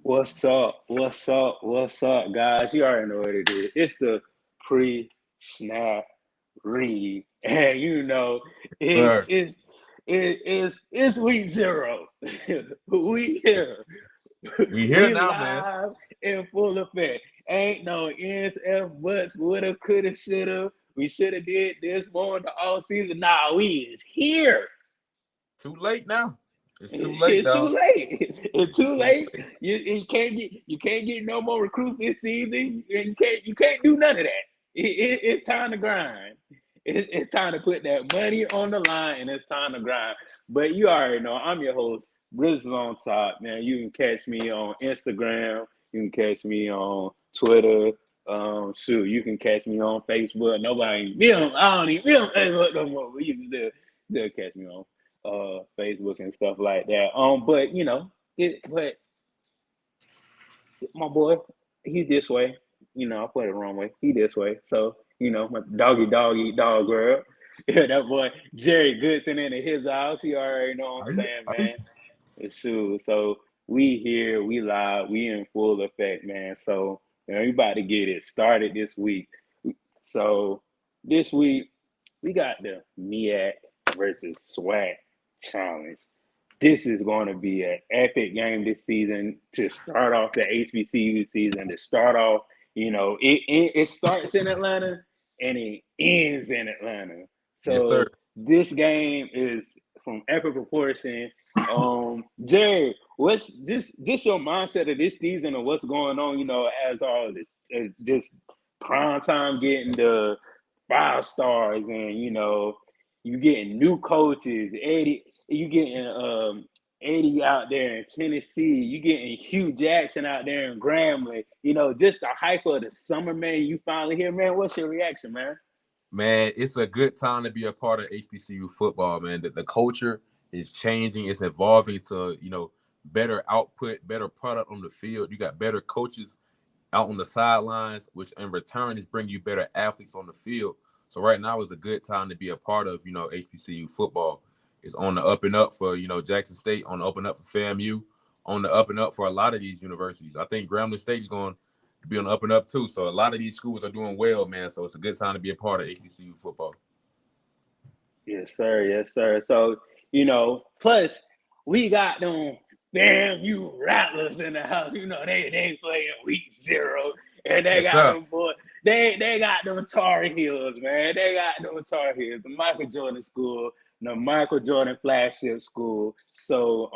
What's up? What's up? What's up, guys? You already know what it is. It's the pre-snap read, and it Sir, is it's week zero. We here. we here We now, man. live in full effect. Ain't no ends, F, buts, woulda, coulda, shoulda. We should have did this more in the all season. Nah, we is here. Too late now. It's too late, It's too dog. late. It's It's too too late. late. You can't get no more recruits this season. You can't do none of that. It's time to grind. It's time to put that money on the line, and it's time to grind. But you already know I'm your host, Blizzard on Top, man. You can catch me on Instagram. You can catch me on Twitter. Shoot, you can catch me on Facebook. Nobody, I don't even be on Facebook no more. But you can still catch me on Facebook and stuff like that. But but my boy, he's this way. I put it the wrong way. He this way. So, my dog eat dog girl. Yeah, that boy Jerry Goodson into his house. You already know what Are I'm you? saying, Are you? man. It's true. So we here, we live, we in full effect, man. So we about to get it started this week. So this week we got the MEAC versus SWAC challenge. This is going to be an epic game this season to start off the HBCU season. To start off, it starts in Atlanta and it ends in Atlanta. Yes, sir. So this game is from epic proportion. Jerry, what's just your mindset of this season and what's going on? As all this, just prime time getting the 5 stars, and you getting new coaches, Eddie. You getting Eddie out there in Tennessee. You getting Hugh Jackson out there in Grambling. Just the hype of the summer, man. You finally here, man. What's your reaction, man? Man, it's a good time to be a part of HBCU football, man. The culture is changing. It's evolving to, better output, better product on the field. You got better coaches out on the sidelines, which in return is bringing you better athletes on the field. So right now is a good time to be a part of, HBCU football. It's on the up and up for, Jackson State, on the up and up for FAMU, on the up and up for a lot of these universities. I think Grambling State is going to be on the up and up too. So a lot of these schools are doing well, man. So it's a good time to be a part of HBCU football. Yes, sir. Yes, sir. So, plus we got them FAMU Rattlers in the house. They playing week zero. And they Yes, got sir. them boy. They got them Tar Heels, man. They got them Tar Heels, the Michael Jordan School, the Michael Jordan Flagship School. So,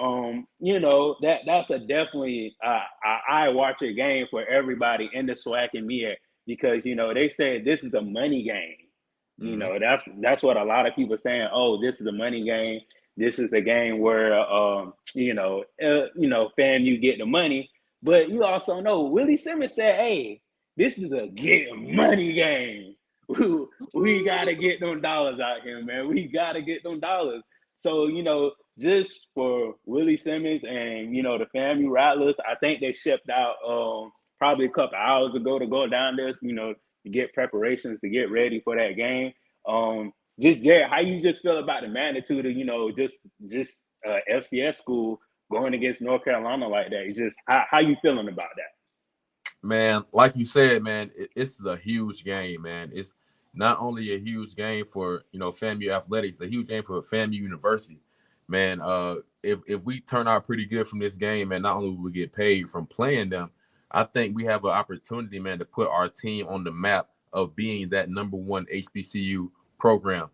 that's a definitely eye watcher game for everybody in the SWAC and MEAC, because they said this is a money game. Mm-hmm. That's what a lot of people are saying. Oh, this is a money game. This is the game where FAMU get the money. But you also know Willie Simmons said, "Hey, this is a get money game. We gotta get them dollars out here, man. We gotta get them dollars." So just for Willie Simmons and the FAMU Rattlers, I think they shipped out probably a couple hours ago to go down there. To get preparations to get ready for that game. Just Jared, how you just feel about the magnitude of just FCS school going against North Carolina like that? It's just how you feeling about that? Man, like you said, man, it's a huge game, man. It's not only a huge game for FAMU athletics, a huge game for FAMU University, man. If we turn out pretty good from this game, man, not only will we get paid from playing them, I think we have an opportunity, man, to put our team on the map of being that number one HBCU program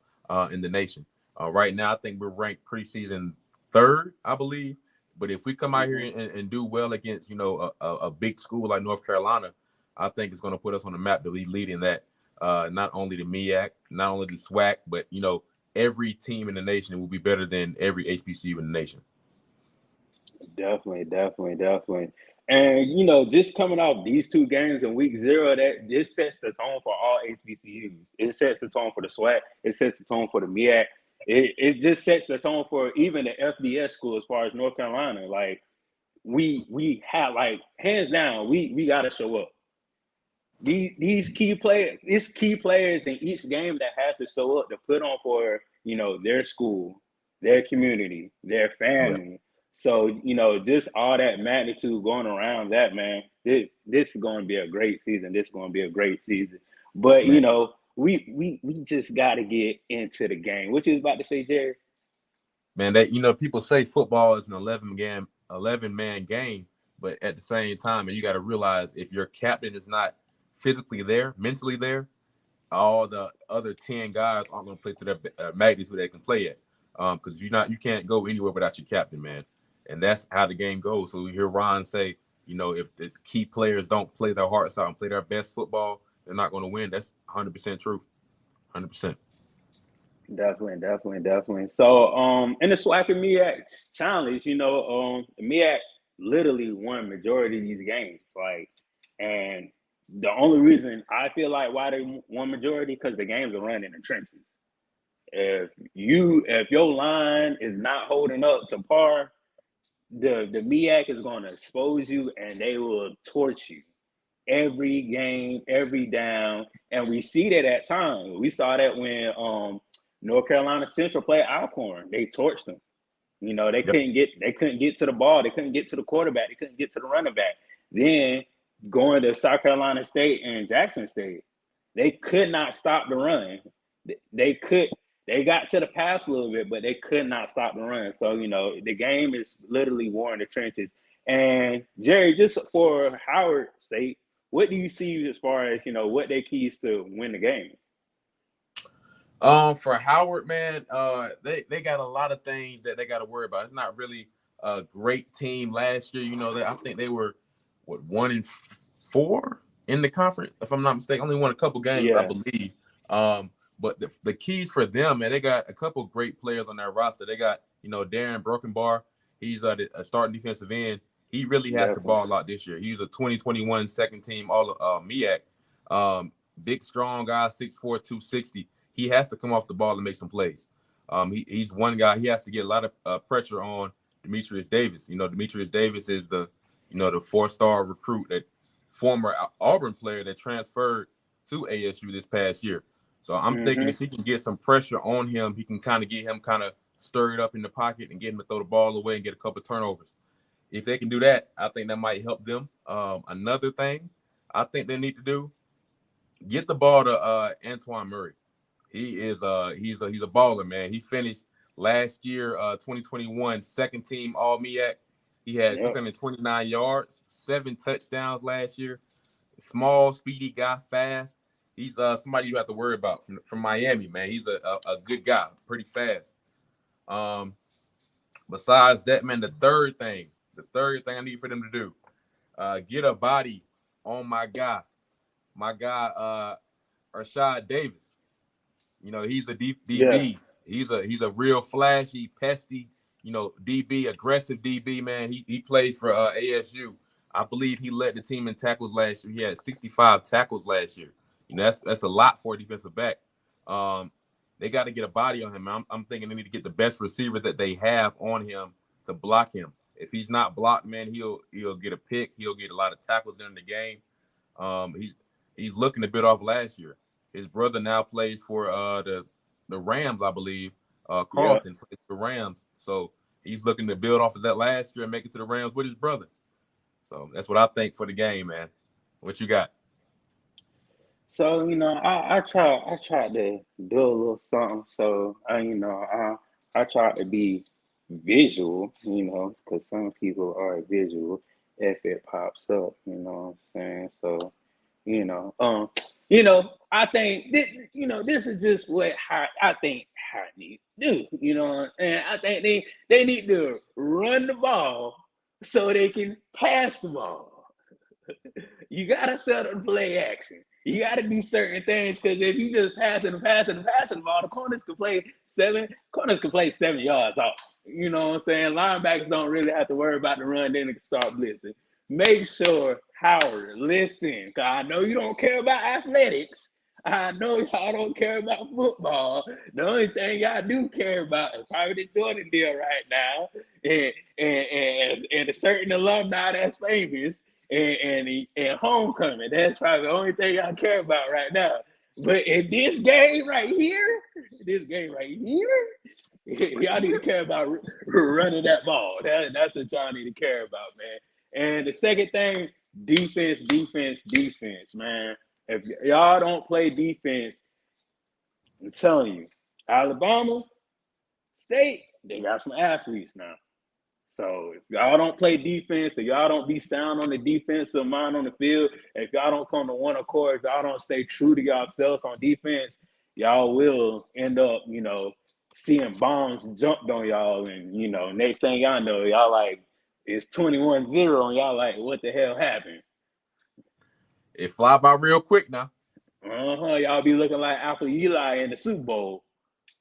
in the nation. Right now, I think we're ranked preseason third, I believe. But if we come out here Mm-hmm. and do well against, a big school like North Carolina, I think it's going to put us on the map to be leading that. Not only the MEAC, not only the SWAC, but every team in the nation will be better than every HBCU in the nation. Definitely, definitely, definitely. And just coming off these two games in week zero, that this sets the tone for all HBCUs. It sets the tone for the SWAC. It sets the tone for the MEAC. It just sets the tone for even the FBS school as far as North Carolina. Like we have, like, hands down, we gotta show up. These key players, it's key players in each game that has to show up to put on for their school, their community, their Yeah. family. So, just all that magnitude going around that, man, this is going to be a great season. This is going to be a great season. But, Man, we just got to get into the game. What you was about to say, Jerry? man, that people say football is an 11-man game, but at the same time, and you got to realize if your captain is not physically there, mentally there, all the other 10 guys aren't going to play to their magnitude they can play at. Because you can't go anywhere without your captain, man. And that's how the game goes. So we hear Ron say, if the key players don't play their hearts out and play their best football, they're not going to win. That's 100% true. 100%. Definitely. So, in the SWAC and MEAC challenge, MEAC literally won majority of these games. And the only reason I feel like why they won majority because the games are run in the trenches. If your line is not holding up to par, the MEAC is going to expose you and they will torch you every game, every down. And we see that at times. We saw that when North Carolina Central played Alcorn. They torched them. They couldn't get to the ball. They couldn't get to the quarterback. They couldn't get to the running back. Then going to South Carolina State and Jackson State, they could not stop the run. They got to the pass a little bit, but they could not stop the run. So, the game is literally war in the trenches. And Jerry, just for Howard's sake, what do you see as far as, what their keys to win the game? For Howard, man, they got a lot of things that they got to worry about. It's not really a great team last year. I think they were 1-4 in the conference, if I'm not mistaken. Only won a couple games, I believe. But the keys for them, man, they got a couple great players on their roster. They got, Darren Brokenbar. He's a starting defensive end. He really has to ball out this year. He's a 2021 second team all MEAC. Big, strong guy, 6'4", 260. He has to come off the ball and make some plays. He's one guy. He has to get a lot of pressure on Demetrius Davis. Demetrius Davis is the 4-star recruit, that former Auburn player that transferred to ASU this past year. So I'm thinking if he can get some pressure on him, he can kind of get him kind of stirred up in the pocket and get him to throw the ball away and get a couple of turnovers. If they can do that, I think that might help them. Another thing I think they need to do, get the ball to Antoine Murray. He's a baller, man. He finished last year, 2021, second team All MEAC. He had 629 yards, 7 touchdowns last year. Small, speedy guy, fast. He's somebody you have to worry about from Miami, man. He's a good guy, pretty fast. Besides that, man, the third thing I need for them to do, get a body on my guy, Rashad Davis. He's a DB. Yeah. He's a real flashy, pesty, DB, aggressive DB, man. He plays for ASU. I believe he led the team in tackles last year. He had 65 tackles last year. That's a lot for a defensive back. They got to get a body on him. I'm thinking they need to get the best receiver that they have on him to block him. If he's not blocked, man, he'll get a pick. He'll get a lot of tackles during the game. He's looking a bit off last year. His brother now plays for the Rams, I believe. Carlton plays for the Rams. So he's looking to build off of that last year and make it to the Rams with his brother. So that's what I think for the game, man. What you got? So, I tried to do a little something. So, I tried to be visual, because some people are visual if it pops up, you know what I'm saying? So, I think this is just what I think how it needs to do, and I think they need to run the ball so they can pass the ball. You gotta set up play action. You gotta do certain things, because if you just passing the ball, the corners can play 7 yards off. You know what I'm saying? Linebackers don't really have to worry about the run, then they can start blitzing. Make sure, Howard, listen, because I know you don't care about athletics. I know y'all don't care about football. The only thing y'all do care about is probably the Jordan deal right now, and a certain alumni that's famous, and homecoming. That's probably the only thing I care about right now. But in this game right here, Y'all need to care about running that ball. That's what y'all need to care about, man. And the second thing, defense, defense, defense, man. If y'all don't play defense, I'm telling you, Alabama State, they got some athletes now. So if y'all don't play defense, if y'all don't be sound on the defensive mind on the field, if y'all don't come to one accord, if y'all don't stay true to yourselves on defense, y'all will end up, seeing bombs jumped on y'all. And, next thing y'all know, y'all like, it's 21-0, and y'all like, what the hell happened? It fly by real quick now. Y'all be looking like Apple Eli in the Super Bowl.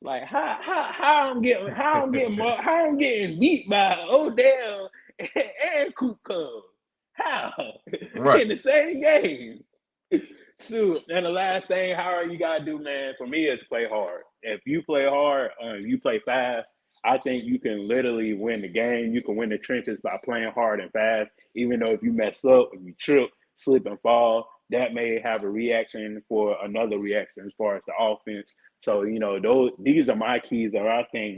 Like how I'm getting beat by Odell and Coop Cub. How? Right. In the same game. Shoot. And the last thing, Howard, you gotta do, man, for me is play hard. If you play hard, you play fast, I think you can literally win the game. You can win the trenches by playing hard and fast. Even though if you mess up, if you trip, slip and fall, that may have a reaction for another reaction as far as the offense. So, these are my keys that I think,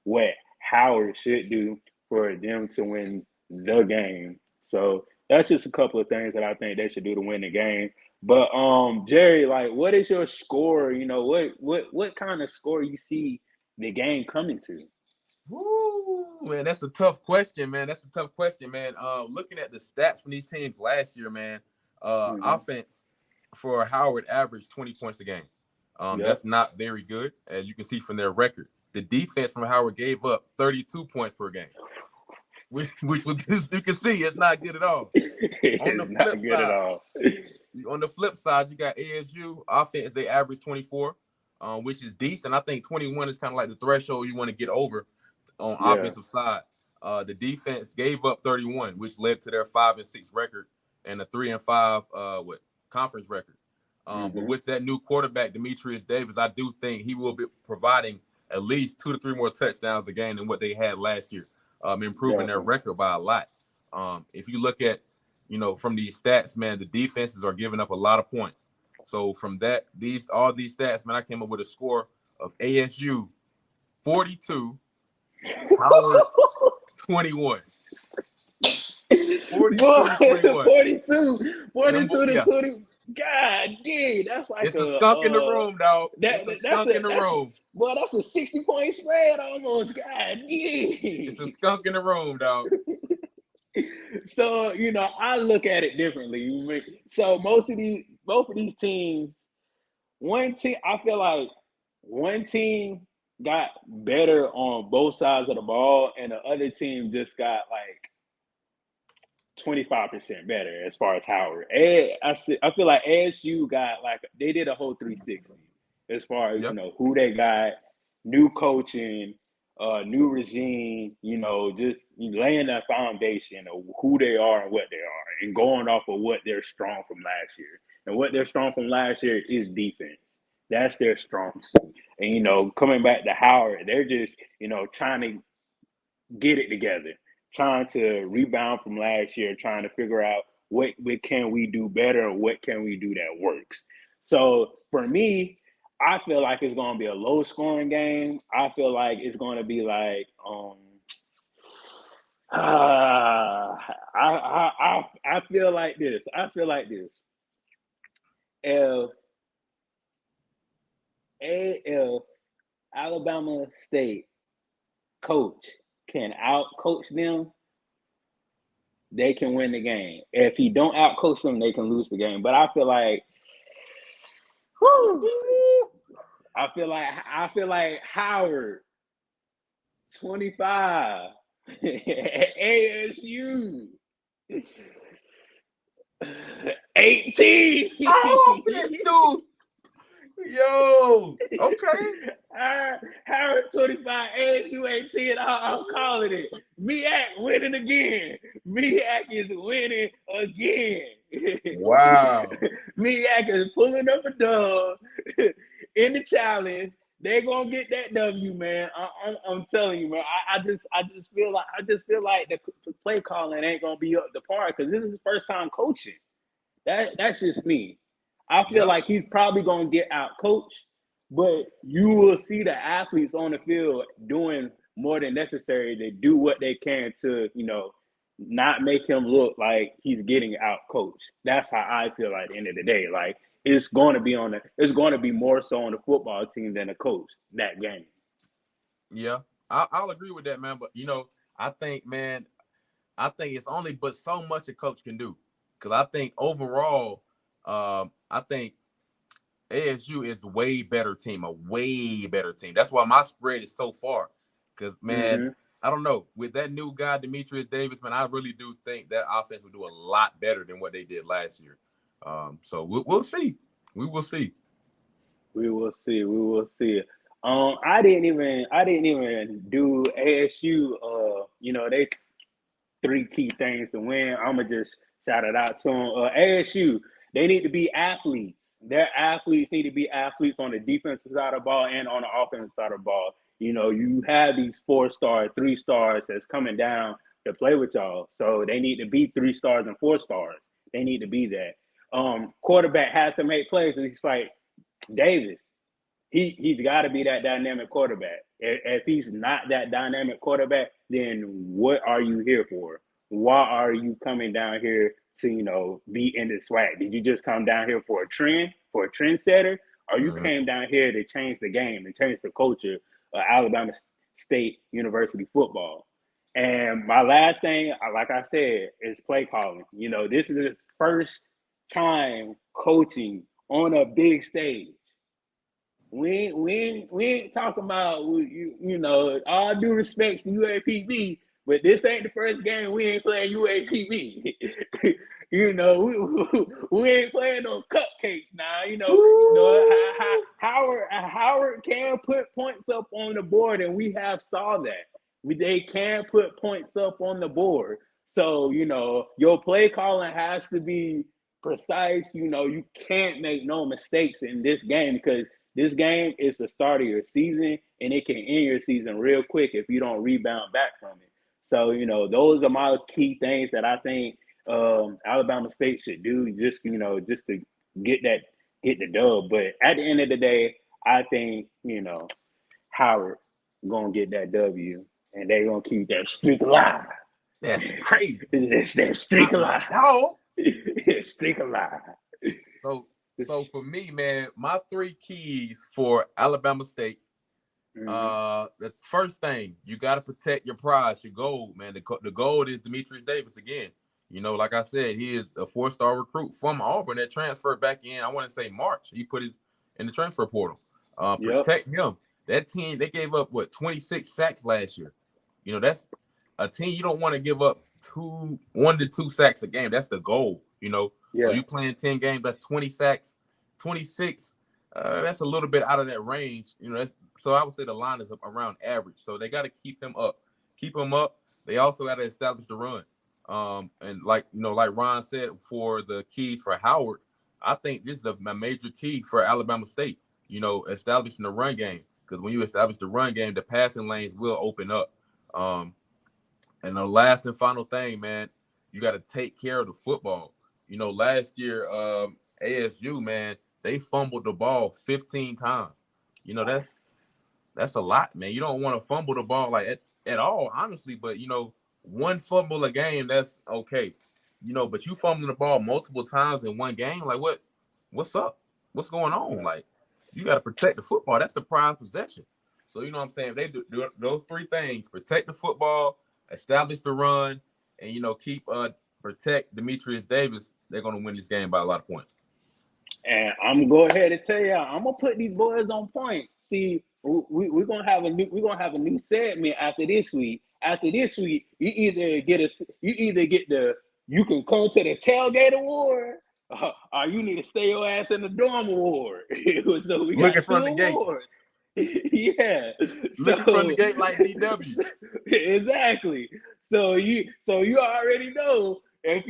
what Howard should do for them to win the game. So that's just a couple of things that I think they should do to win the game. But Jerry, like, what is your score? What kind of score you see the game coming to? Woo, man, that's a tough question, man. Looking at the stats from these teams last year, man, offense for Howard averaged 20 points a game. That's not very good, as you can see from their record. The defense from Howard gave up 32 points per game, which you can see it's not good at all. On the flip side, you got ASU offense. They average 24, which is decent. I think 21 is kind of like the threshold you want to get over on offensive side. The defense gave up 31, which led to their 5-6 record and a 3-5 conference record. But with that new quarterback, Demetrius Davis, I do think he will be providing at least 2 to 3 more touchdowns a game than what they had last year, improving their record by a lot. If you look at, from these stats, man, the defenses are giving up a lot of points. So from that, all these stats, man, I came up with a score of ASU 42, Howard 21. 42 to 20. God dang, that's like it's a skunk in the room, dog. It's a skunk in the room. Boy, that's a 60-point spread almost. God dang. It's a skunk in the room, dog. So, I look at it differently. So both of these teams, I feel like one team got better on both sides of the ball, and the other team just got like 25% better as far as Howard. I feel like ASU got like they did a whole 360 as far as who they got, new coaching, new regime, just laying that foundation of who they are and what they are, and going off of what they're strong from last year. And what they're strong from last year is defense. That's their strong suit. And coming back to Howard, they're just trying to get it together, trying to rebound from last year, trying to figure out what can we do better and what can we do that works. So for me, I feel like it's going to be a low scoring game. I feel like it's going to be like I feel like this. If Alabama State coach can out-coach them, they can win the game. If he don't out-coach them, they can lose the game. But I feel like Howard 25 ASU 18. Oh, dude. Yo, okay. Howard 25, ASU 18. I'm calling it. MEAC winning again. MEAC is winning again. Wow. MEAC is pulling up a dub in the challenge. They're gonna get that W, man. I'm telling you, man. I just feel like the play calling ain't gonna be up to par because this is his first time coaching. That's just me. I feel like he's probably gonna get out coached, but you will see the athletes on the field doing more than necessary to do what they can to, not make him look like he's getting out coached. That's how I feel at the end of the day. Like it's going to be more so on the football team than the coach that game. Yeah, I'll agree with that, man. But I think, man, it's only but so much a coach can do. Because I think overall, I think ASU is a way better team. That's why my spread is so far. Because, man, I don't know. With that new guy, Demetrius Davis, man, I really do think that offense will do a lot better than what they did last year. So we'll see. We will see. We will see. We will see. I didn't even do ASU. They three key things to win. I'm gonna just shout it out to them. ASU, they need to be athletes. Their athletes need to be athletes on the defensive side of the ball and on the offensive side of the ball. You have these 4-star, 3-stars that's coming down to play with y'all. So they need to be 3 stars and 4 stars. They need to be that. Quarterback has to make plays. And it's like Davis. He's got to be that dynamic quarterback. If he's not that dynamic quarterback, then what are you here for? Why are you coming down here to be in the swag? Did you just come down here for a trendsetter, or you came down here to change the game and change the culture of Alabama State University football? And my last thing, like I said, is play calling. This is his first time coaching on a big stage. We ain't talking about all due respect to UAPB, but this ain't the first game we ain't playing UAPB. we ain't playing no cupcakes now. Howard can put points up on the board, and we have saw that. They can put points up on the board. So your play calling has to be precise. You can't make no mistakes in this game, because this game is the start of your season, and it can end your season real quick if you don't rebound back from it. So, those are my key things that I think Alabama State should do just to get the dub. But at the end of the day, I think, Howard going to get that W, and they're going to keep that streak alive. That's crazy. It's that streak alive. No. Streak alive. So for me, man, my 3 keys for Alabama State. The first thing, you got to protect your prize, your gold, man. The gold is Demetrius Davis again. Like I said, he is a 4-star recruit from Auburn that transferred back in, I want to say March. He put his in the transfer portal. Protect him. That team, they gave up 26 sacks last year. That's a team you don't want to give up 1 to 2 sacks a game. That's the goal. So you playing 10 games, that's 20 sacks, 26. That's a little bit out of that range. So I would say the line is around average. So they got to keep him up. They also got to establish the run. And like Ron said, for the keys for Howard, I think this is a major key for Alabama State. Establishing the run game, because when you establish the run game, the passing lanes will open up. And the last and final thing, man, you got to take care of the football. Last year, ASU, man, they fumbled the ball 15 times. That's a lot, man. You don't want to fumble the ball like at all, honestly. But, 1 fumble a game, that's okay. But you fumbling the ball multiple times in one game, like what's up? What's going on? Like, you got to protect the football. That's the prime possession. So, you know what I'm saying? If they do those 3 things, protect the football, establish the run, and, protect Demetrius Davis, they're going to win this game by a lot of points. And I'm gonna go ahead and tell y'all, I'm gonna put these boys on point. See, we're gonna have a new segment after this week. After this week, you either get you can come to the tailgate award, or you need to stay your ass in the dorm award. So we got looking from the gate. Yeah, looking from the gate like DW. Exactly. So you already know. If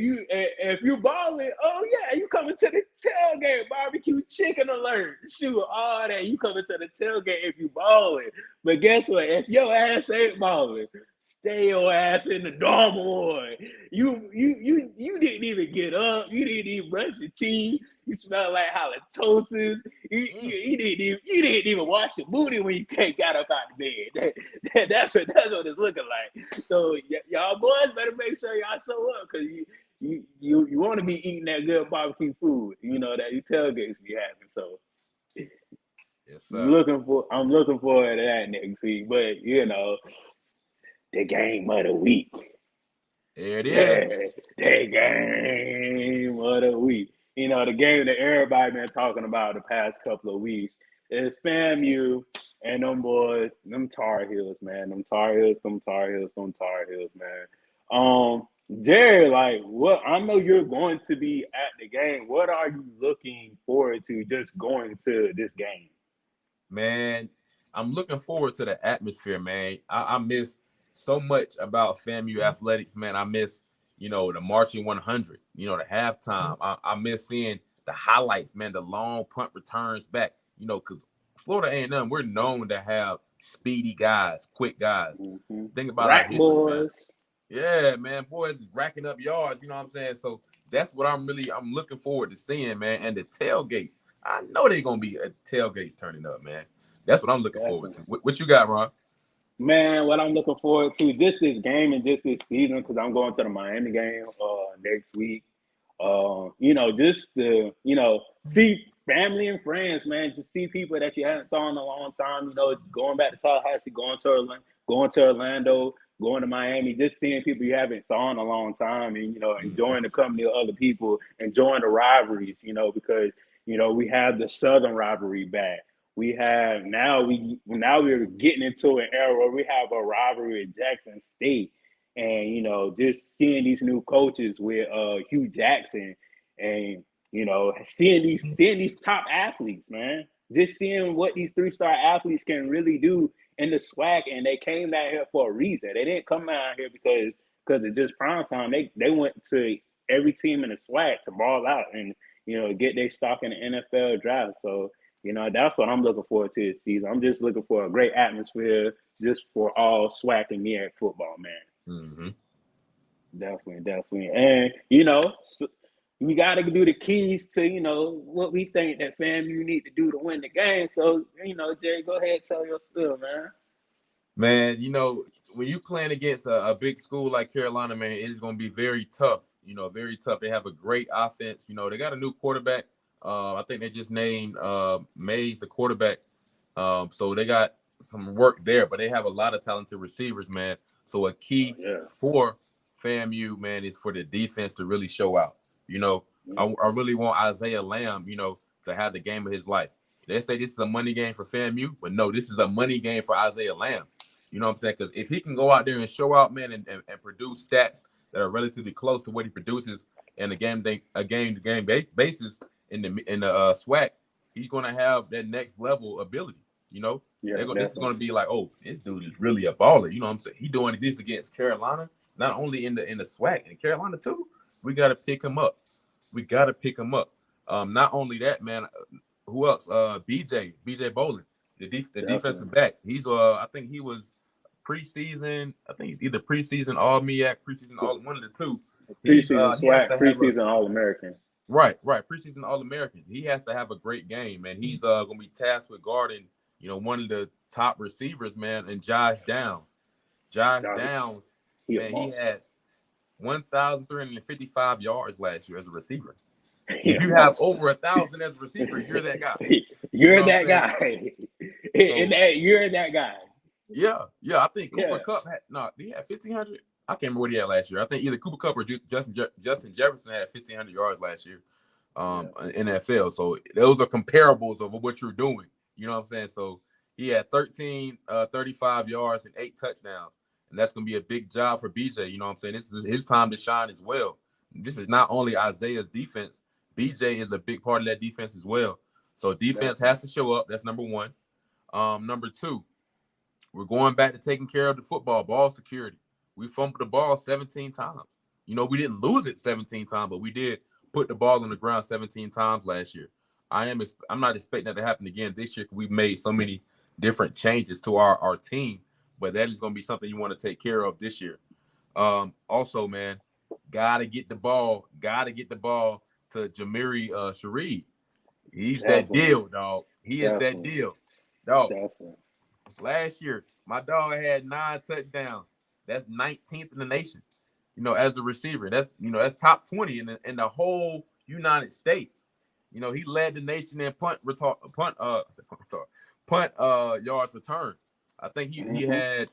you balling, oh yeah, you coming to the tailgate, barbecue chicken alert, shoot, all that. You coming to the tailgate if you balling. But guess what? If your ass ain't balling, Stay your ass in the dorm ward. You didn't even get up. You didn't even brush your teeth. You smell like halitosis. You didn't even wash your booty when you got up out of bed. That's what it's looking like. So y'all boys better make sure y'all show up because you want to be eating that good barbecue food. You know that you tailgates be having. So yes, sir. I'm looking forward to that next week. But the game of the week. There it is. The game of the week. The game that everybody been talking about the past couple of weeks is FAMU and them boys, them Tar Heels, man. Them Tar Heels, man. Jerry, like, what? I know you're going to be at the game. What are you looking forward to just going to this game? Man, I'm looking forward to the atmosphere, man. I miss so much about FAMU athletics, man. I miss, the marching 100, the halftime. I miss seeing the highlights, man, the long punt returns back, because Florida A&M, we're known to have speedy guys, quick guys. Mm-hmm. Think about Rack our history, boys. man. Yeah, man, boys racking up yards, you know what I'm saying? So that's what I'm looking forward to seeing, man. And the tailgate, I know they're going to be tailgates turning up, man. That's what I'm looking forward to. What you got, Ron? Man, what I'm looking forward to just this game and just this season because I'm going to the Miami game next week. Just to see family and friends, man. To see people that you haven't saw in a long time. Going back to Tallahassee, going to Orlando, going to Miami, just seeing people you haven't saw in a long time, and enjoying the company of other people, enjoying the rivalries. Because we have the Southern rivalry back. We have we're getting into an era where we have a rivalry at Jackson State, and just seeing these new coaches with Hugh Jackson, and seeing these top athletes, man, just seeing what these 3-star athletes can really do in the SWAC, and they came down here for a reason. They didn't come down here because it's just prime time. They went to every team in the SWAC to ball out and get their stock in the NFL draft. So. That's what I'm looking forward to this season. I'm just looking for a great atmosphere just for all SWAC and MEAC football, man. Mm-hmm. Definitely. And, we got to do the keys to, what we think that FAMU need to do to win the game. So, Jerry, go ahead and tell your story, man. Man, when you playing against a big school like Carolina, man, it's going to be very tough. Very tough. They have a great offense. They got a new quarterback. I think they just named Mays the quarterback. So they got some work there, but they have a lot of talented receivers, man. So a key for FAMU, man, is for the defense to really show out. I really want Isaiah Lamb, to have the game of his life. They say this is a money game for FAMU, but no, this is a money game for Isaiah Lamb. You know what I'm saying? Because if he can go out there and show out, man, and produce stats that are relatively close to what he produces in a game-to-game basis, in the SWAC, he's going to have that next level ability. This is going to be like, oh, this dude is really a baller. You know what I'm saying? He's doing this against Carolina, not only in the SWAC, in Carolina too. We got to pick him up. Not only that, man. Who else? BJ Bolin, the defensive back. He's I think he was preseason. I think he's either preseason All MEAC, preseason All, one of the two. Preseason SWAC, preseason All American. Right. Preseason All-American. He has to have a great game, man. He's going to be tasked with guarding, one of the top receivers, man, and Josh Downs. Downs, man, he had 1,355 yards last year as a receiver. If you have over 1,000 as a receiver, you're that guy. You're that guy. You're that guy. Yeah. I think Cooper Kupp he had 1,500. I can't remember what he had last year. I think either Cooper Kupp or Justin Jefferson had 1,500 yards last year in NFL. So those are comparables of what you're doing. You know what I'm saying? So he had 35 yards and 8 touchdowns. And that's going to be a big job for BJ. You know what I'm saying? This is his time to shine as well. This is not only Isaiah's defense. BJ is a big part of that defense as well. So defense has to show up. That's number one. Number two, we're going back to taking care of the football, ball security. We fumbled the ball 17 times. We didn't lose it 17 times, but we did put the ball on the ground 17 times last year. I'm not expecting that to happen again this year because we've made so many different changes to our team. but that is going to be something you want to take care of this year. Also, man, gotta get the ball to Jamiri Sharif. He's that Definitely. deal, dog. He is that Definitely. deal, dog. Definitely. Last year, my dog had 9 touchdowns. That's 19th in the nation. As a receiver, that's top 20 in the whole United States. He led the nation in punt yards return. I think he had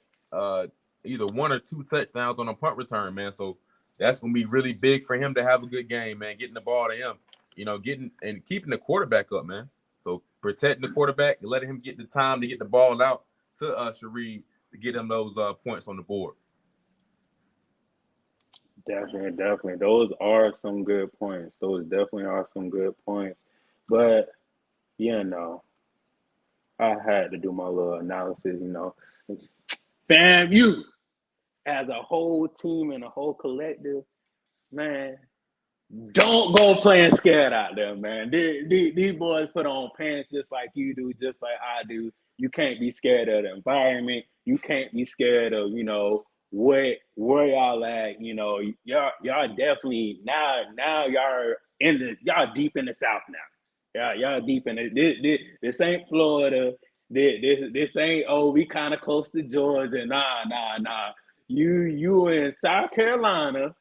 either 1 or 2 touchdowns on a punt return, man. So that's gonna be really big for him to have a good game, man. Getting the ball to him, getting and keeping the quarterback up, man. So protecting the quarterback and letting him get the time to get the ball out to Sharif to get him those points on the board. Definitely. Those are some good points. Those definitely are some good points. But I had to do my little analysis. FAMU as a whole team and a whole collective, man. Don't go playing scared out there, man. These boys put on pants just like you do, just like I do. You can't be scared of the environment. You can't be scared of, where y'all at. Y'all definitely now y'all deep in the South now. Y'all deep in it. This ain't Florida. This ain't we kind of close to Georgia. Nah. You in South Carolina.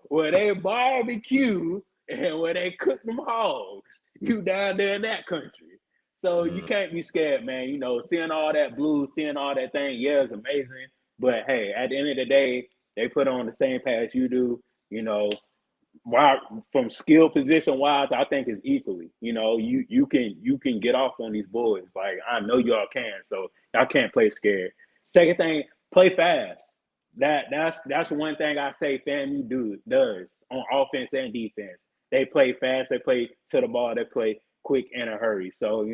Where they barbecue and where they cook them hogs. You down there in that country. So you can't be scared, man. Seeing all that blue, seeing all that thing, yeah, it's amazing. But hey, at the end of the day, they put on the same path you do. From skill position wise, I think it's equally. You can get off on these boys. Like I know y'all can. So y'all can't play scared. Second thing, play fast. That's one thing I say FAMU does on offense and defense. They play fast, they play to the ball, they play quick in a hurry. So,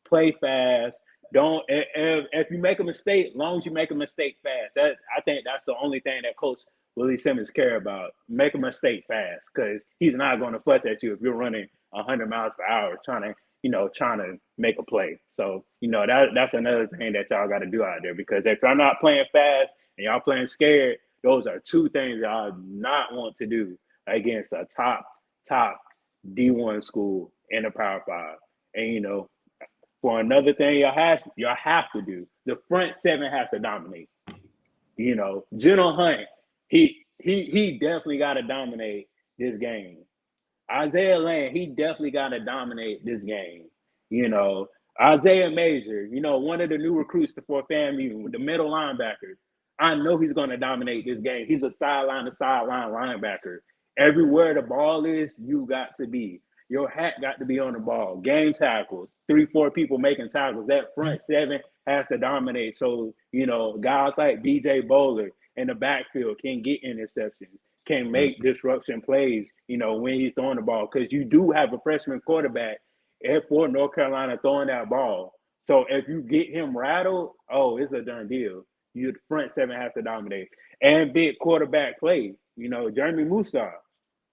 play fast. Don't if you make a mistake, as long as you make a mistake fast. I think that's the only thing that Coach Willie Simmons care about. Make a mistake fast, because he's not going to fuss at you if you're running 100 miles per hour trying to make a play. So, that's another thing that y'all got to do out there, because if y'all not playing fast and y'all playing scared, those are two things y'all not want to do against a top D1 school in the Power 5. And for another thing y'all have to do, the front seven has to dominate. General Hunt, he definitely got to dominate this game. Isaiah Lane, he definitely got to dominate this game. Isaiah Major, one of the new recruits for FAMU, the middle linebacker. I know he's going to dominate this game. He's a sideline to sideline linebacker. Everywhere the ball is, you got to be. Your hat got to be on the ball. Game tackles, 3-4 people making tackles. That front seven has to dominate. So, guys like BJ Bowler in the backfield can get interceptions, can make disruption plays, when he's throwing the ball. Because you do have a freshman quarterback for North Carolina throwing that ball. So if you get him rattled, it's a done deal. The front seven have to dominate. And big quarterback play. Jeremy Musa,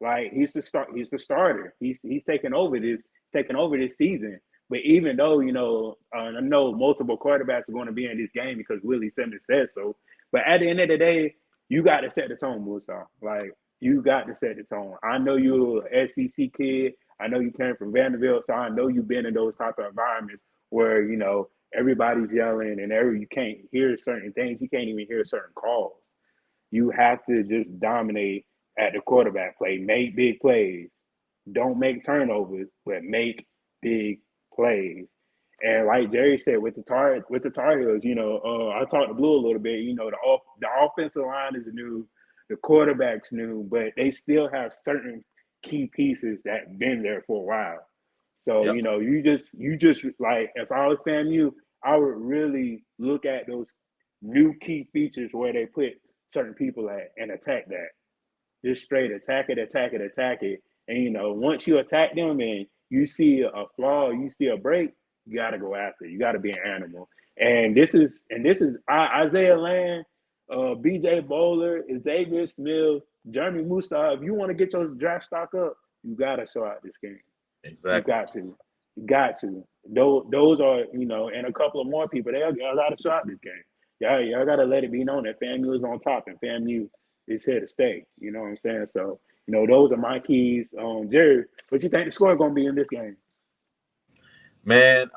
like he's the starter. He's taking over this season. But even though, I know multiple quarterbacks are going to be in this game because Willie Simmons said so. But at the end of the day, you got to set the tone, Musa. Like, you got to set the tone. I know you're an SEC kid. I know you came from Vanderbilt, so I know you've been in those type of environments where, everybody's yelling and you can't hear certain things. You can't even hear certain calls. You have to just dominate at the quarterback play. Make big plays. Don't make turnovers, but make big plays. And like Jerry said, with the Tar Heels, I talked to Blue a little bit. The offensive line is new, the quarterback's new, but they still have certain key pieces that been there for a while. So, you just like, if I was FAMU, I would really look at those new key features where they put certain people at and attack that. Just straight attack it. And, once you attack them and you see a flaw, you see a break, you got to go after it. You got to be an animal. And this is Isaiah Land, BJ Bowler, Xavier Smith, Jeremy Musa. If you want to get your draft stock up, you got to show out this game. Exactly. You got to. Those are, and a couple of more people, they got to show out this game. y'all gotta let it be known that FAMU is on top and FAMU is here to stay. You know what I'm saying? So, those are my keys. Jerry, what you think the score gonna be in this game? Man,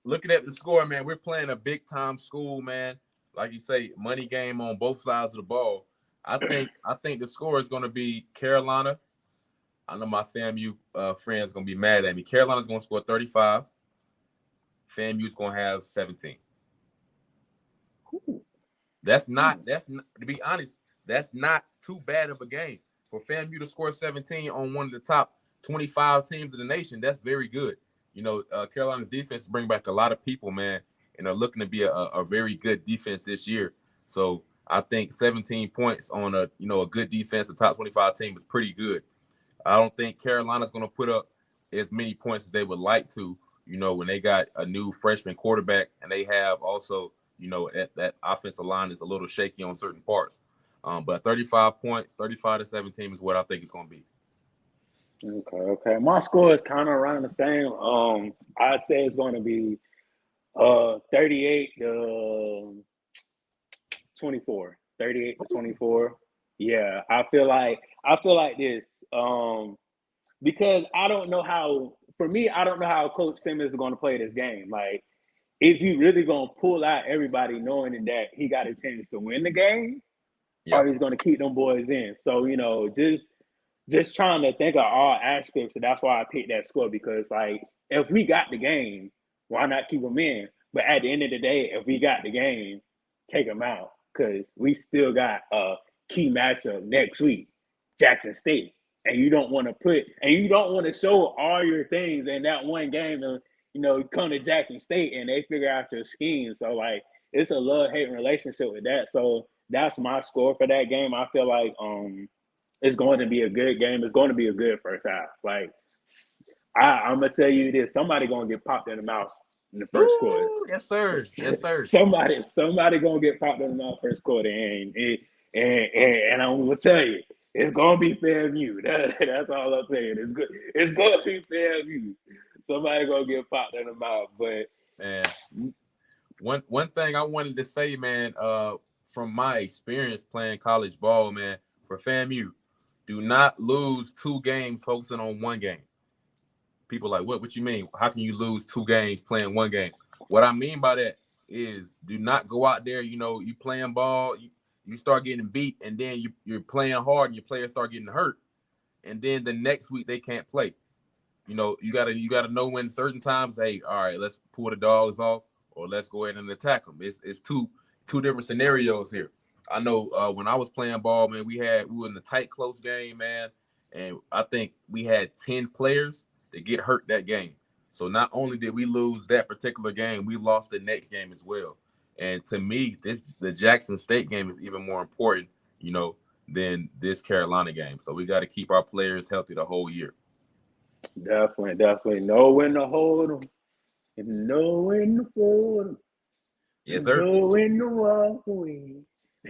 looking at the score, man, we're playing a big time school, man. Like you say, money game on both sides of the ball. I think the score is going to be Carolina. I know my FAMU friends going to be mad at me. Carolina's going to score 35. FAMU's going to have 17. That's not to be honest, that's not too bad of a game. For FAMU to score 17 on one of the top 25 teams in the nation, that's very good. Carolina's defense bring back a lot of people, man, and are looking to be a very good defense this year. So I think 17 points on a good defense, a top 25 team is pretty good. I don't think Carolina's going to put up as many points as they would like to, when they got a new freshman quarterback and they have also, that offensive line is a little shaky on certain parts. But 35 points, 35 to 17 is what I think it's going to be. Okay. My score is kind of around the same. I'd say it's going to be 38 to 24. 38 to 24. Yeah, I feel like this. Because I don't know how. For me, I don't know how Coach Simmons is going to play this game. Like, is he really going to pull out everybody knowing that he got a chance to win the game, or he's going to keep them boys in? So just trying to think of all aspects. And that's why I picked that score, because like, if we got the game, why not keep them in? But at the end of the day, if we got the game, take them out, because we still got a key matchup next week, Jackson State. And you don't want to show all your things in that one game and come to Jackson State and they figure out your scheme. So like, it's a love-hate relationship with that. So that's my score for that game. I feel like it's going to be a good game. It's going to be a good first half. Like, I'm gonna tell you this: somebody gonna get popped in the mouth in the first quarter. Yes, sir. Yes, sir. Somebody gonna get popped in the mouth first quarter, and I'm gonna tell you, it's gonna be FAMU. That's all I'm saying. It's good. It's gonna be FAMU. Somebody gonna get popped in the mouth. But man, one thing I wanted to say, man, from my experience playing college ball, man, for FAMU, do not lose 2 games focusing on 1 game. People are like, what you mean? How can you lose 2 games playing 1 game? What I mean by that is, do not go out there, you playing ball, you start getting beat, and then you're playing hard and your players start getting hurt, and then the next week they can't play. You gotta know when certain times, hey, all right, let's pull the dogs off, or let's go ahead and attack them. It's two different scenarios here. I know when I was playing ball, man, we were in a tight, close game, man, and I think we had 10 players that get hurt that game. So not only did we lose that particular game, we lost the next game as well. And to me, the Jackson State game is even more important, than this Carolina game. So we got to keep our players healthy the whole year. Definitely. Know when to hold them, and know when to fold them. Yes, sir. Know when to walk away.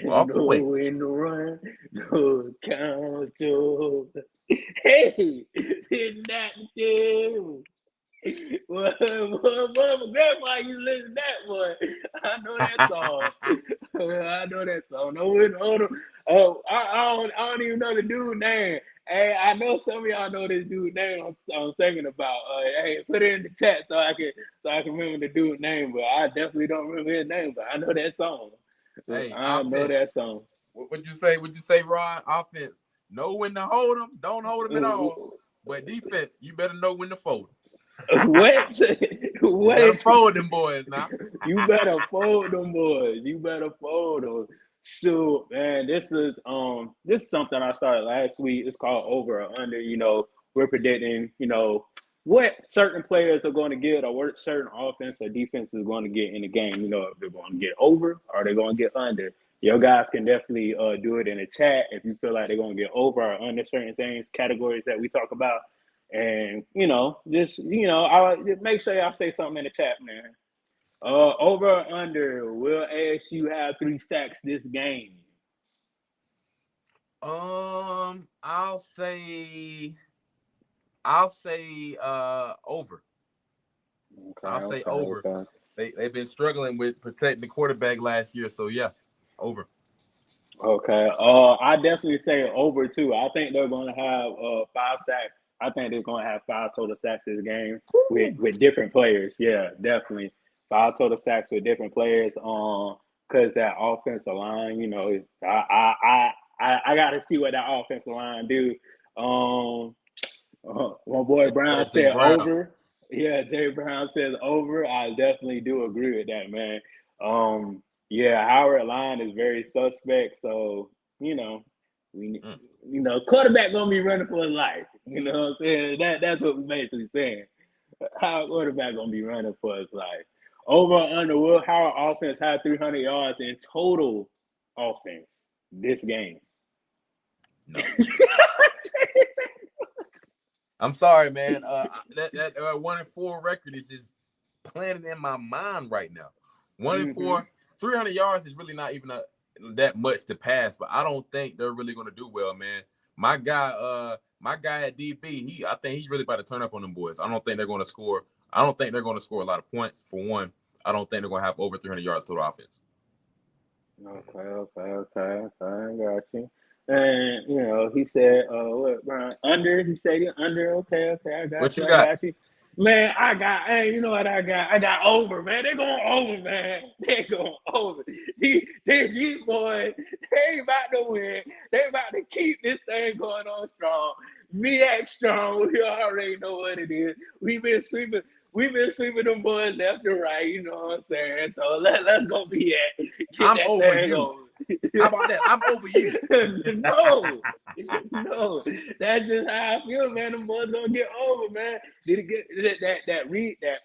Walk away. Know when to run. Know count your. Hey, did not do. Well, my grandma used to listen to that, boy. I know that song. I know that song. No, I don't even know the dude's name. Hey, I know some of y'all know this dude's name I'm singing about. Hey, put it in the chat so I can remember the dude's name. But I definitely don't remember his name. But I know that song. Hey, I know that song. What'd you say, Ron? Offense, know when to hold them, don't hold them at all. But defense, you better know when to fold them. What? You better fold them boys now. You better fold them boys. You better fold them. Shoot, man, this is something I started last week. It's called Over or Under. We're predicting, what certain players are going to get, or what certain offense or defense is going to get in the game. If they're going to get over or they're going to get under. Your guys can definitely do it in the chat if you feel like they're going to get over or under certain things, categories that we talk about. And just I make sure y'all say something in the chat, man. Over or under, will ASU have 3 sacks this game? I'll say over. Okay, I'll say over. They've been struggling with protecting the quarterback last year. So yeah, over. Okay. I definitely say over too. I think they're going to have 5 sacks. I think they're going to have 5 total sacks this game with different players. Yeah, definitely 5 total sacks with different players. Because that offensive line, I got to see what that offensive line do. My boy Brown Jay said Brown. over. Yeah, Jay Brown says over. I definitely do agree with that, man. Yeah, Howard line is very suspect. So, we quarterback gonna be running for his life. You know what I'm saying? That's what we're basically saying. Howard quarterback gonna be running for his life. Over under Will Howard offense had 300 yards in total offense this game. No. I'm sorry, man. That 1-4 record is just planted in my mind right now. 1-4, 300 yards is really not even that much to pass, but I don't think they're really going to do well, man. My guy at DB, I think he's really about to turn up on them boys. I don't think they're going to score. I don't think they're going to score a lot of points. For one, I don't think they're going to have over 300 yards total offense. Okay. I got you. And he said, what, Brian? Under. He said under. Okay. I got What you. you I got? got you. Man, you know what I got? I got over, man. They're going over, man. They're going over. These boys, they about to win. They about to keep this thing going on strong. Me act strong. We already know what it is. We've been sweeping them boys left and right, you know what I'm saying? So let's go be at. Get I'm that over thing you. over. How about that? I'm over you. No, that's just how I feel, man. Them boys gonna get over, man. Did it get that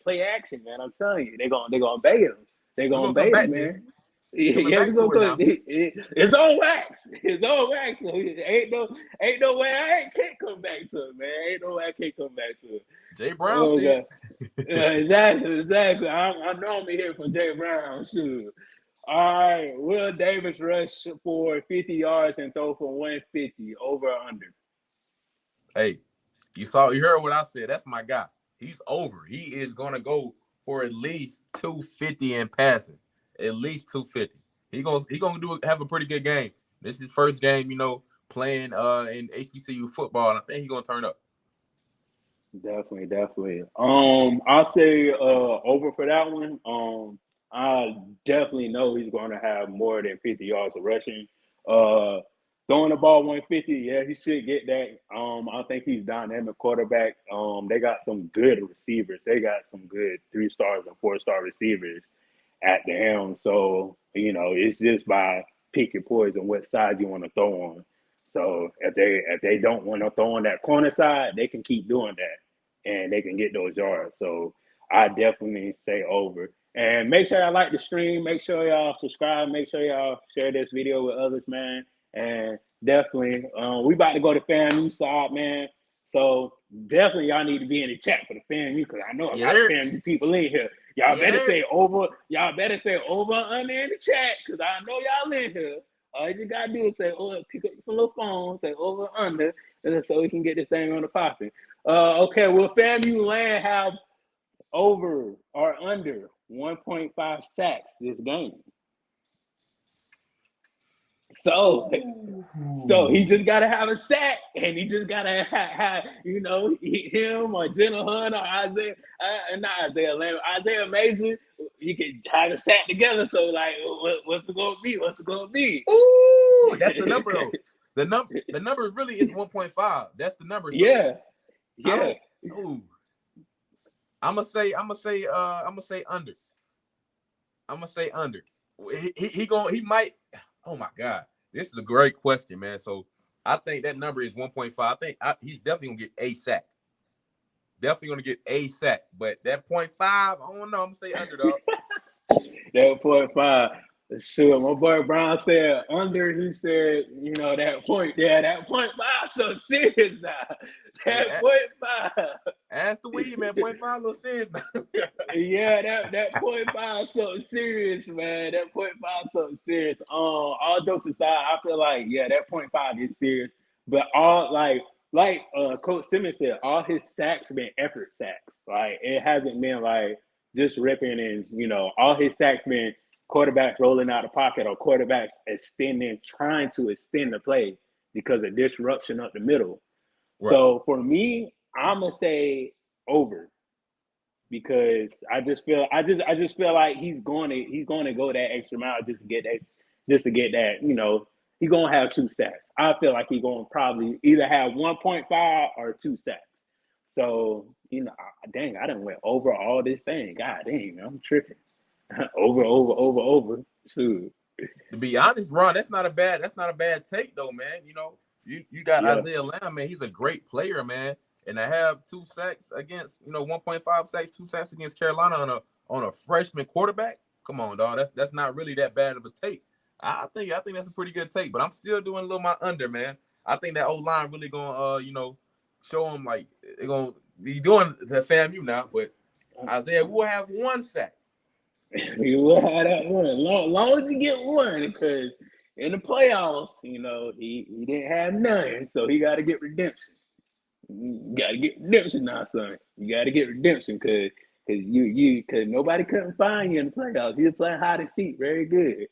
play action, man? I'm telling you, they're gonna bait them. They're We're gonna gonna come bait them, back this. man. Coming Yeah, back we to gonna it go. now. It's on wax. It's on wax. So ain't no way I can't come back to it, man. Ain't no way I can't come back to it. Jay Brown Oh said. God. Exactly. I normally hear from Jay Brown. Shoot. All right. Will Davis rush for 50 yards and throw for 150 over or under? Hey, you heard what I said. That's my guy. He's over. He is gonna go for at least 250 in passing. At least 250. He gonna have a pretty good game. This is his first game, playing in HBCU football, and I think he's gonna turn up. Definitely. I'll say over for that one. I definitely know he's going to have more than 50 yards of rushing. Uh, Throwing the ball 150, yeah, he should get that. I think he's dynamic quarterback. They got some good receivers. They got some good 3-star and 4-star receivers at the helm. So, it's just by pick your poison, what side you want to throw on. So if they don't want to throw on that corner side, they can keep doing that and they can get those yards. So I definitely say over. And make sure y'all like the stream. Make sure y'all subscribe. Make sure y'all share this video with others, man. And definitely, we about to go to FAMU side, man. So definitely y'all need to be in the chat for the FAMU because I know a lot of FAMU people in here. Y'all better say over. Y'all better say over under in the chat because I know y'all in here. All you gotta do is say, pick up your little phone, say over under, and so we can get this thing on the popping. Okay, will FAMU land have over or under 1.5 sacks this game? So he just gotta have a sack, and he just gotta have him or Jenna Hunt or Isaiah, not Isaiah Lamb, Isaiah Mason. You can have a sack together. So like, what's it gonna be? What's it gonna be? Ooh, that's the number though. The number really is 1.5. That's the number. So yeah. I'm gonna say under. I'm gonna say under. He might. Oh my God, this is a great question, man. So I think that number is 1.5. I think he's definitely gonna get a sack. Definitely gonna get a sack, but that 0.5, I don't know. I'm gonna say under, dog. That 0.5. Sure, my boy Brown said under. He said, that point. Yeah, that 0.5. So serious now. That 0.5. Ask the weed, man. 0.5 a little serious now. Yeah, that 0.5 something serious, man. That 0.5 something serious. All jokes aside, I feel like that 0.5 is serious. But all like Coach Simmons said, all his sacks been effort sacks. Like it hasn't been like just ripping and all his sacks been quarterbacks rolling out the pocket or quarterbacks trying to extend the play because of disruption up the middle. Right. So for me, I'm gonna say over because I just feel like he's going to go that extra mile just to get that he's gonna have 2 sacks. I feel like he's gonna probably either have 1.5 or 2 sacks. So dang, I done went over all this thing. God dang, I'm tripping. over. Shoot. To be honest, Ron, that's not a bad take though, man. You got Yeah. Isaiah Lamb, man. He's a great player, man. And to have 2 sacks against, 1.5 sacks, 2 sacks against Carolina on a freshman quarterback. Come on, dog. That's not really that bad of a take. I think that's a pretty good take, but I'm still doing a little my under, man. I think that old line really gonna show him like they're gonna be doing the FAMU now, but Isaiah will have 1 sack. He will have that one. Long as you get one, because in the playoffs, he didn't have none, so he got to get redemption. You got to get redemption now, son. You got to get redemption because nobody couldn't find you in the playoffs. You were playing hide and seek, very good.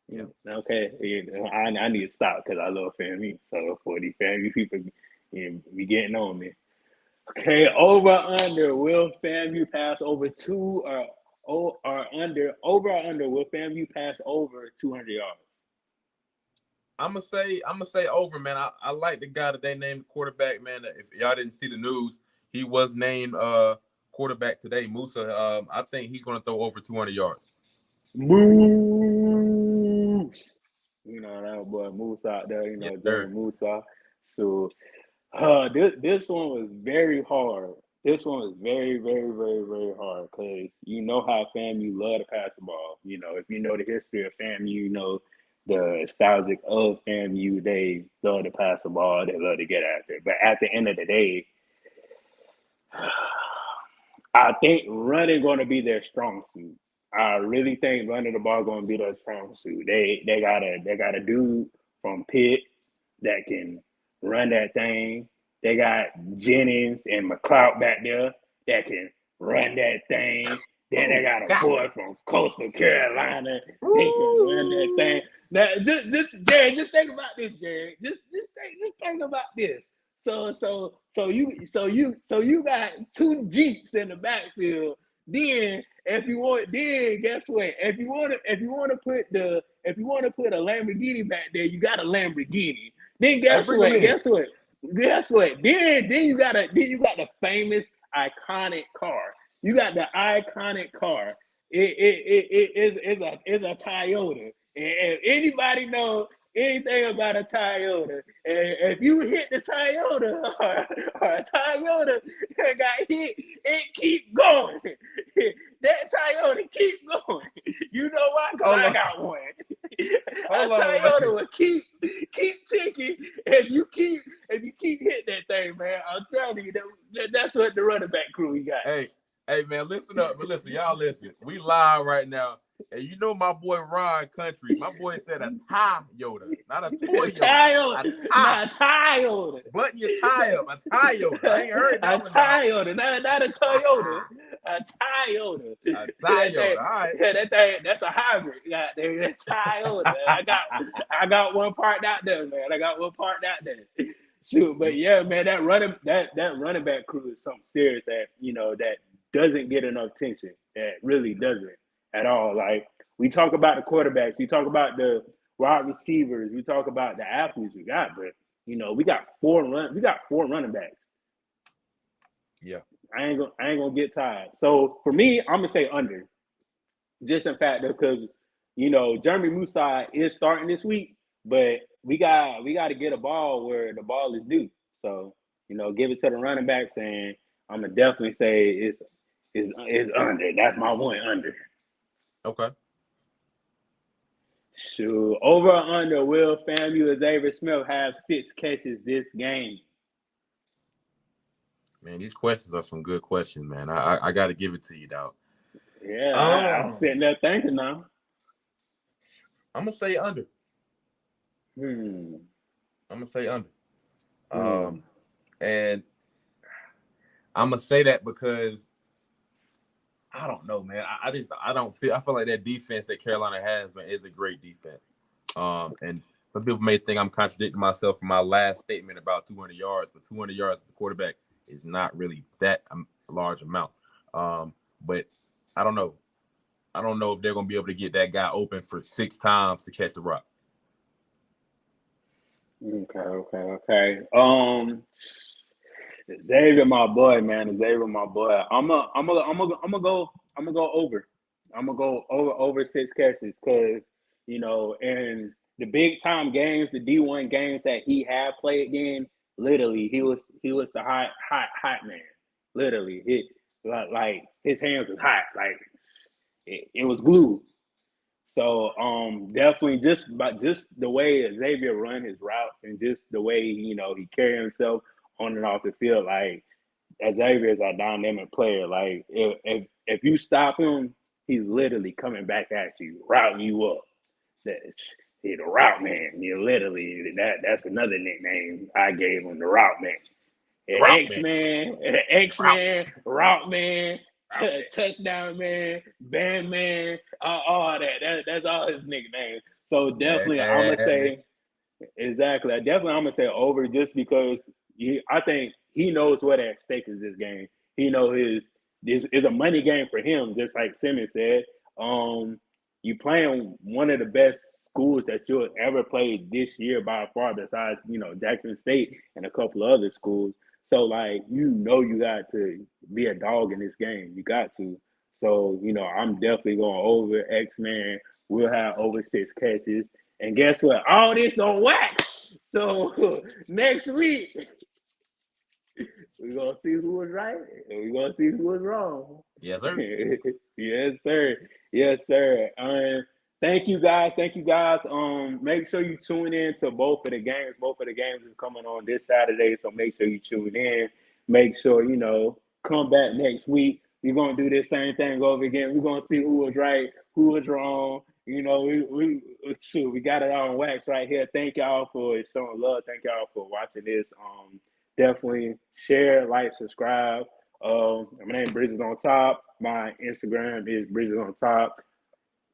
Yeah. Okay, I need to stop because I love FAMU. So for these FAMU people, be getting on me. Okay, over under. Will FAMU pass over 2 or under? Over or under? Will FAMU pass over 200 yards? I'm gonna say over, man. I like the guy that they named quarterback, man. If y'all didn't see the news, he was named quarterback today, Musa. I think he's gonna throw over 200 yards. Moose. That boy Moose out there, German Musa. So this one was very hard. This one was very, very, very, very hard because you know how FAMU love to pass the ball. If you know the history of FAMU, the nostalgic of FAMU, they love to pass the ball. They love to get after it. But at the end of the day, I think running going to be their strong suit. I really think running the ball going to be their strong suit. They got a dude from Pitt that can run that thing. They got Jennings and McLeod back there that can run that thing. Then they got a boy from Coastal Carolina. They can run that thing. Now, Jared, just think about this, Jared. Just think about this. So you got 2 Jeeps in the backfield. Then guess what? If you want to put a Lamborghini back there, you got a Lamborghini. Then guess what? Then you got the famous iconic car. You got the iconic car. It's a Toyota. And if anybody knows anything about a Toyota, and if you hit the Toyota or a Toyota got hit, it keep going. That Toyota keep going. You know why? Because I got one. Toyota will keep ticking if you keep hitting that thing, man. I'm telling you that's what the running back crew we got. Hey man, listen up, but y'all listen. We live right now. And you know my boy Ron Country. My boy said a Toyota, not a Toyota. Not a Toyota. Button your tie up. A Toyota. I ain't heard that one. Toyota, not a Toyota. A Toyota. A Toyota. All right. Yeah, that thing. That's a hybrid. That's Toyota. I got one part out there, man. Shoot, but yeah, man, that running back crew is something serious that that doesn't get enough attention. That really doesn't at all. Like we talk about the quarterbacks, we talk about the wide receivers, we talk about the athletes we got, but we got 4 running backs. Yeah, I ain't gonna get tired. So for me, I'm gonna say under. Just in fact, because Jeremy Musa is starting this week, but we got to get a ball where the ball is due. So give it to the running backs, and I'm gonna definitely say it's under. That's my one under. Okay. Sure. Over or under, will FAMU Xavier Smith have 6 catches this game? Man, these questions are some good questions, man. I got to give it to you, dog. Yeah, I'm sitting there thinking now. I'm going to say under. I'm going to say under. And I'm going to say that because I don't know, man. I feel like that defense that Carolina has, man, is a great defense. And some people may think I'm contradicting myself from my last statement about 200 yards, but 200 yards for the quarterback is not really that large amount. But I don't know. I don't know if they're going to be able to get that guy open for 6 times to catch the rock. Okay. Xavier, my boy, man. Xavier, my boy. I'm gonna go over. I'm gonna go over 6 catches because in the big time games, the D1 games that he had played in, literally he was the hot man. Literally, like his hands was hot, like it was glued. So definitely just the way Xavier run his routes and just the way he carry himself on and off the field, like Xavier is a dynamic player. Like if you stop him, he's literally coming back at you, routing you up. He's the route man. You literally that's another nickname I gave him, the route man. X-Man, route man, touchdown man, band man, all that. That's all his nicknames. So definitely, I'm gonna say exactly. I'm gonna say over just because I think he knows what at stake is this game. He knows this is a money game for him, just like Simmons said. You playing one of the best schools that you'll ever play this year by far, besides Jackson State and a couple of other schools. So like you got to be a dog in this game. You got to. So I'm definitely going over. X-Man will have over 6 catches. And guess what? All this on wax. So next week we're gonna see who was right and we're gonna see who was wrong. Yes, sir. Yes, sir. Thank you guys. Make sure you tune in to both of the games. Both of the games is coming on this Saturday, so make sure you tune in. Make sure come back next week. We're gonna do this same thing over again. We're gonna see who was right, who was wrong. We got it on wax right here. Thank y'all for showing love. Thank y'all for watching this. Definitely share, like, subscribe. My name is Bridges on Top. My Instagram is Bridges on Top.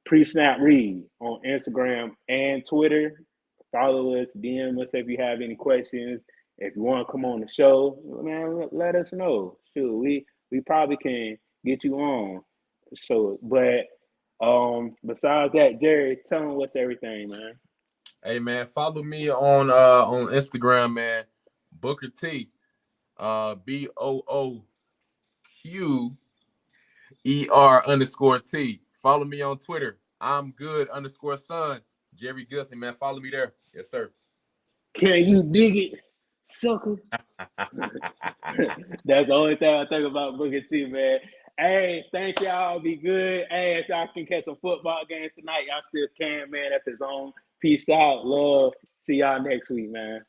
Pre-snap read on Instagram and Twitter. Follow us, DM us if you have any questions. If you want to come on the show, man, let us know. Sure, we probably can get you on. So, but besides that, Jerry, tell them what's everything, man. Hey man, follow me on Instagram, man. Booker T, BOOQER_T. Follow me on Twitter. I'm good _son. Jerry Gussie, man. Follow me there. Yes, sir. Can you dig it, sucker? That's the only thing I think about Booker T, man. Hey, thank y'all. Be good. Hey, if y'all can catch some football games tonight, y'all still can, man. That's his own. Peace out. Love. See y'all next week, man.